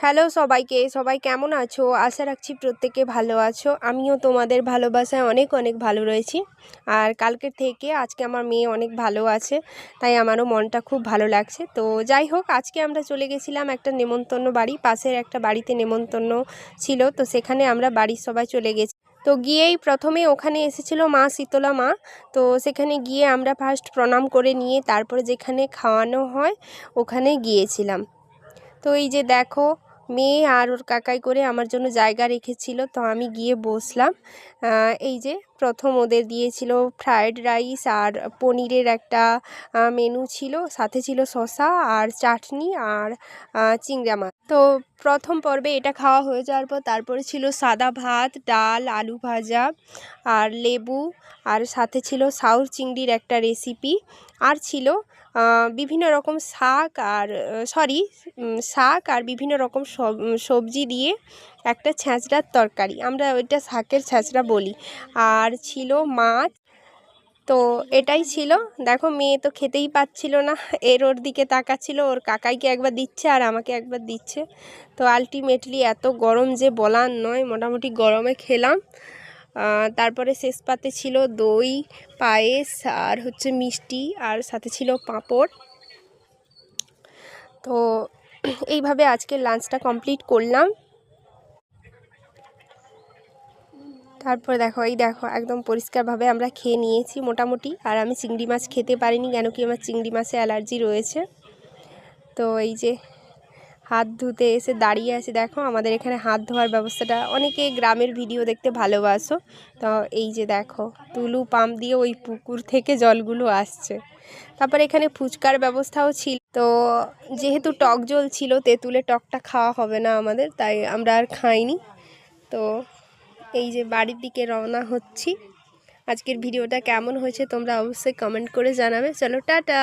Hello সবাইকে, সবাই কেমন আছো? আশা রাখছি প্রত্যেকে ভালো আছো। আমিও তোমাদের ভালোবাসায় অনেক অনেক ভালো রয়েছি। আর কালকের থেকে আজকে আমার মেয়ে অনেক ভালো আছে, তাই আমারও মনটা খুব ভালো লাগছে। তো যাই হোক, আজকে আমরা চলে গেছিলাম একটা নেমন্তন্ন বাড়ি, পাশের একটা বাড়িতে নেমন্তন্ন ছিল। তো সেখানে আমরা বাড়ির সবাই চলে গেছি। তো গিয়েই প্রথমে ওখানে এসেছিল মা শীতলা মা। তো সেখানে গিয়ে আমরা ফার্স্ট প্রণাম করে নিয়ে তারপরে যেখানে খাওয়ানো হয় ওখানে গিয়েছিলাম। তো এই যে দেখো, মেয়ে আর ওর কাকাই করে আমার জন্য জায়গা রেখেছিল, তো আমি গিয়ে বসলাম। এই যে প্রথম ওদের দিয়েছিল ফ্রায়েড রাইস আর পনিরের একটা মেনু ছিল, সাথে ছিল শসা আর চাটনি আর চিংড়া মাছ। তো প্রথম পর্বে এটা খাওয়া হয়ে যাওয়ার পর তারপরে ছিল সাদা ভাত, ডাল, আলু ভাজা আর লেবু, আর সাথে ছিল সাউর চিংড়ির একটা রেসিপি, আর ছিল বিভিন্ন রকম শাক আর বিভিন্ন রকম সবজি দিয়ে একটা ছ্যাঁচড়ার তরকারি, আমরা ওইটা শাকের ছ্যাঁচড়া বলি, আর ছিল মাছ। তো এটাই ছিল। দেখো, মেয়ে তো খেতেই পাচ্ছিল না, ওর দিকে তাকাচ্ছিল, ওর কাকাইকে একবার দিচ্ছে আর আমাকে একবার দিচ্ছে। তো আলটিমেটলি এত গরম যে বলার নয়, মোটামুটি গরমে খেলাম। তারপরে শেষ পাতে ছিল দই, পায়েস আর হচ্ছে মিষ্টি, আর সাথে ছিল পাঁপড়। তো এইভাবে আজকের লাঞ্চটা কমপ্লিট করলাম। তারপর দেখো, এই দেখো একদম পরিষ্কারভাবে আমরা খেয়ে নিয়েছি মোটামুটি। আর আমি চিংড়ি মাছ খেতে পারিনি, কেন কি আমার চিংড়ি মাছে অ্যালার্জি রয়েছে। তো এই যে হাত ধুতে এসে দাঁড়িয়ে আছে, দেখো আমাদের এখানে হাত ধোয়ার ব্যবস্থাটা, অনেকে গ্রামের ভিডিও দেখতে ভালোবাসো। তো এই যে দেখো, টুলু পাম্প দিয়ে ওই পুকুর থেকে জলগুলো আসছে। তারপর এখানে ফুচকার ব্যবস্থাও ছিল। তো যেহেতু টক জল ছিল, তেঁতুলে টকটা খাওয়া হবে না আমাদের, তাই আমরা আর খাইনি। তো এই যে বাড়ির দিকে রওনা হচ্ছি। আজকের ভিডিওটা কেমন হয়েছে তোমরা অবশ্যই কমেন্ট করে জানাবে। চলো টাটা।